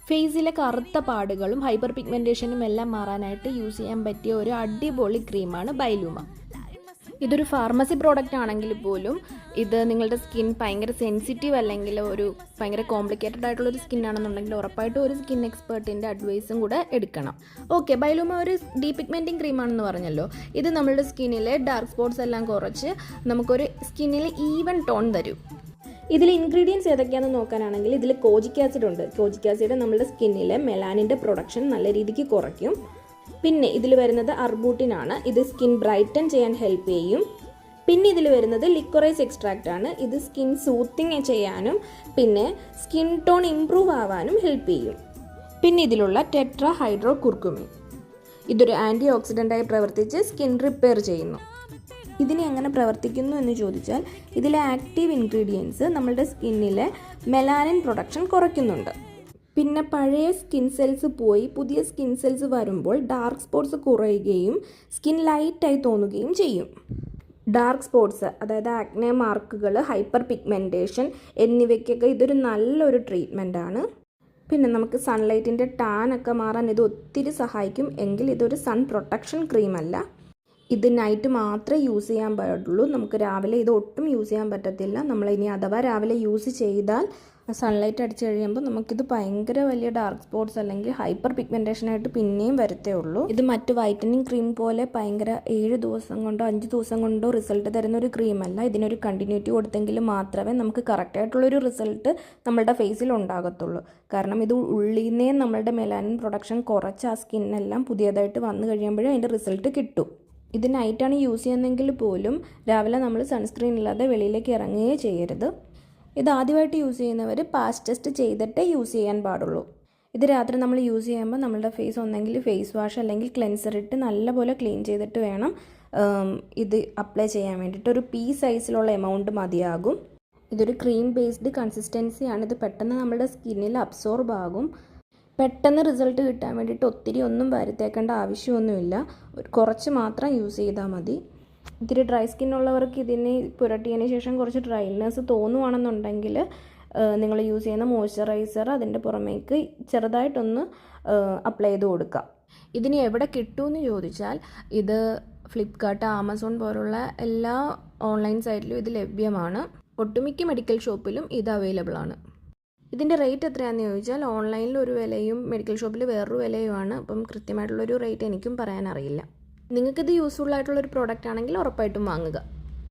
ഫേസിലെ കറുത്ത പാടുകളും ഹൈപ്പർ പിഗ്മെൻറ്റേഷനും എല്ലാം മാറാനായിട്ട് യൂസ് ചെയ്യാൻ പറ്റിയ ഒരു അടിപൊളി ക്രീമാണ് ബൈലൂമ. ഇതൊരു ഫാർമസി പ്രോഡക്റ്റ് ആണെങ്കിൽ പോലും ഇത് നിങ്ങളുടെ സ്കിൻ ഭയങ്കര സെൻസിറ്റീവ് അല്ലെങ്കിൽ ഒരു ഭയങ്കര കോംപ്ലിക്കേറ്റഡ് ആയിട്ടുള്ളൊരു സ്കിൻ ആണെന്നുണ്ടെങ്കിൽ ഉറപ്പായിട്ടും ഒരു സ്കിൻ എക്സ്പേർട്ടിൻ്റെ അഡ്വൈസും കൂടെ എടുക്കണം. ഓക്കെ, ബൈലൂമ ഒരു ഡീപിഗ്മെൻറ്റിംഗ് ക്രീമാണെന്ന് പറഞ്ഞല്ലോ. ഇത് നമ്മളുടെ സ്കിന്നിലെ ഡാർക്ക് സ്പോട്ട്സ് എല്ലാം കുറച്ച് നമുക്കൊരു സ്കിന്നിൽ ഈവൻ ടോൺ തരും. ഇതിൽ ഇൻഗ്രീഡിയൻസ് ഏതൊക്കെയാണെന്ന് നോക്കാനാണെങ്കിൽ ഇതിൽ കോജിക് ആസിഡ് ഉണ്ട്. കോജിക് ആസിഡ് നമ്മുടെ സ്കിന്നിലെ മെലാനിൻ്റെ പ്രൊഡക്ഷൻ നല്ല രീതിക്ക് കുറയ്ക്കും. പിന്നെ ഇതിൽ വരുന്നത് അർബൂട്ടിനാണ്. ഇത് സ്കിൻ ബ്രൈറ്റൻ ചെയ്യാൻ ഹെൽപ്പ് ചെയ്യും. പിന്നെ ഇതിൽ വരുന്നത് ലിക്വറൈസ് എക്സ്ട്രാക്റ്റ് ആണ്. ഇത് സ്കിൻ സൂത്തിങ് ചെയ്യാനും പിന്നെ സ്കിൻ ടോൺ ഇംപ്രൂവ് ആവാനും ഹെൽപ്പ് ചെയ്യും. പിന്നെ ഇതിലുള്ള ടെട്രാ ഹൈഡ്രോ കുർക്കുമിൻ, ഇതൊരു ആൻറ്റി ഓക്സിഡൻ്റായി പ്രവർത്തിച്ച് സ്കിൻ റിപ്പയർ ചെയ്യുന്നു. ഇതിന് എങ്ങനെ പ്രവർത്തിക്കുന്നു എന്ന് ചോദിച്ചാൽ ഇതിലെ ആക്റ്റീവ് ഇൻഗ്രീഡിയൻസ് നമ്മളുടെ സ്കിന്നിലെ മെലാനിൻ പ്രൊഡക്ഷൻ കുറയ്ക്കുന്നുണ്ട്. പിന്നെ പഴയ സ്കിൻ സെൽസ് പോയി പുതിയ സ്കിൻ സെൽസ് വരുമ്പോൾ ഡാർക്ക് സ്പോട്ട്സ് കുറയുകയും സ്കിൻ ലൈറ്റായി തോന്നുകയും ചെയ്യും. ഡാർക്ക് സ്പോട്ട്സ്, അതായത് ആക്നെ മാർക്കുകൾ, ഹൈപ്പർ പിഗ്മെൻറ്റേഷൻ എന്നിവയ്ക്കൊക്കെ ഇതൊരു നല്ലൊരു ട്രീറ്റ്മെൻ്റ് ആണ്. പിന്നെ നമുക്ക് സൺലൈറ്റിൻ്റെ ടാനൊക്കെ മാറാൻ ഇത് ഒത്തിരി സഹായിക്കും. എങ്കിൽ ഇതൊരു സൺ പ്രൊട്ടക്ഷൻ ക്രീമല്ല. ഇത് നൈറ്റ് മാത്രമേ യൂസ് ചെയ്യാൻ പാടുള്ളൂ. നമുക്ക് രാവിലെ ഇത് ഒട്ടും യൂസ് ചെയ്യാൻ പറ്റത്തില്ല. നമ്മളിനി അഥവാ രാവിലെ യൂസ് ചെയ്താൽ സൺലൈറ്റ് അടിച്ച് കഴിയുമ്പോൾ നമുക്കിത് ഭയങ്കര വലിയ ഡാർക്ക് സ്പോട്ട്സ് അല്ലെങ്കിൽ ഹൈപ്പർ പിഗ്മെൻറ്റേഷനായിട്ട് പിന്നെയും വരത്തേ ഉള്ളൂ. ഇത് മറ്റ് വൈറ്റനിങ് ക്രീം പോലെ ഭയങ്കര 7 ദിവസം കൊണ്ടോ 5 ദിവസം കൊണ്ടോ റിസൾട്ട് തരുന്ന ഒരു ക്രീമല്ല. ഇതിനൊരു കണ്ടിന്യൂറ്റി കൊടുത്തെങ്കിൽ മാത്രമേ നമുക്ക് കറക്റ്റായിട്ടുള്ളൊരു റിസൾട്ട് നമ്മളുടെ ഫേസിൽ ഉണ്ടാകത്തുള്ളൂ. കാരണം ഇത് ഉള്ളിൽ നിന്നേ നമ്മളുടെ മെലാനിൻ പ്രൊഡക്ഷൻ കുറച്ച് ആ സ്കിന്നെല്ലാം പുതിയതായിട്ട് വന്നു കഴിയുമ്പോഴേ അതിൻ്റെ റിസൾട്ട് കിട്ടും. ഇത് നൈറ്റാണ് യൂസ് ചെയ്യുന്നതെങ്കിൽ പോലും രാവിലെ നമ്മൾ സൺസ്ക്രീൻ ഇല്ലാതെ വെളിയിലേക്ക് ഇറങ്ങുകയേ ചെയ്യരുത്. ഇത് ആദ്യമായിട്ട് യൂസ് ചെയ്യുന്നവർ പാച്ച് ടെസ്റ്റ് ചെയ്തിട്ടേ യൂസ് ചെയ്യാൻ പാടുള്ളൂ. ഇത് രാത്രി നമ്മൾ യൂസ് ചെയ്യുമ്പോൾ നമ്മളുടെ ഫേസ് ഒന്നെങ്കിൽ ഫേസ് വാഷ് അല്ലെങ്കിൽ ക്ലെൻസർ ഇട്ട് നല്ലപോലെ ക്ലീൻ ചെയ്തിട്ട് വേണം ഇത് അപ്ലൈ ചെയ്യാൻ വേണ്ടിയിട്ട്. ഒരു പീ സൈസിലുള്ള എമൗണ്ട് മതിയാകും. ഇതൊരു ക്രീം ബേസ്ഡ് കൺസിസ്റ്റൻസിയാണ്. ഇത് പെട്ടെന്ന് നമ്മുടെ സ്കിന്നിൽ അബ്സോർബ് ആകും. പെട്ടെന്ന് റിസൾട്ട് കിട്ടാൻ വേണ്ടിയിട്ട് ഒത്തിരി ഒന്നും വരുത്തേക്കേണ്ട ആവശ്യമൊന്നുമില്ല. കുറച്ച് മാത്രം യൂസ് ചെയ്താൽ മതി. ഇത്തിരി ഡ്രൈ സ്കിന്നുള്ളവർക്ക് ഇതിന് പുരട്ടിയതിന് ശേഷം കുറച്ച് ഡ്രൈനെസ് തോന്നുവാണെന്നുണ്ടെങ്കിൽ നിങ്ങൾ യൂസ് ചെയ്യുന്ന മോയ്സ്ചറൈസർ അതിൻ്റെ പുറമേക്ക് ചെറുതായിട്ടൊന്ന് അപ്ലൈ ചെയ്ത് കൊടുക്കുക. ഇതിന് എവിടെ കിട്ടുമെന്ന് ചോദിച്ചാൽ ഇത് ഫ്ലിപ്കാർട്ട്, ആമസോൺ പോലുള്ള എല്ലാ ഓൺലൈൻ സൈറ്റിലും ഇത് ലഭ്യമാണ്. ഒട്ടുമിക്ക മെഡിക്കൽ ഷോപ്പിലും ഇത് അവൈലബിൾ ആണ്. ഇതിൻ്റെ റേറ്റ് എത്രയാണെന്ന് ചോദിച്ചാൽ ഓൺലൈനിൽ ഒരു വിലയും മെഡിക്കൽ ഷോപ്പിൽ വേറൊരു വിലയുമാണ്. അപ്പം കൃത്യമായിട്ടുള്ളൊരു റേറ്റ് എനിക്കും പറയാനറിയില്ല. നിങ്ങൾക്കിത് യൂസ്ഫുൾ ആയിട്ടുള്ളൊരു പ്രോഡക്റ്റ് ആണെങ്കിൽ ഉറപ്പായിട്ടും വാങ്ങുക.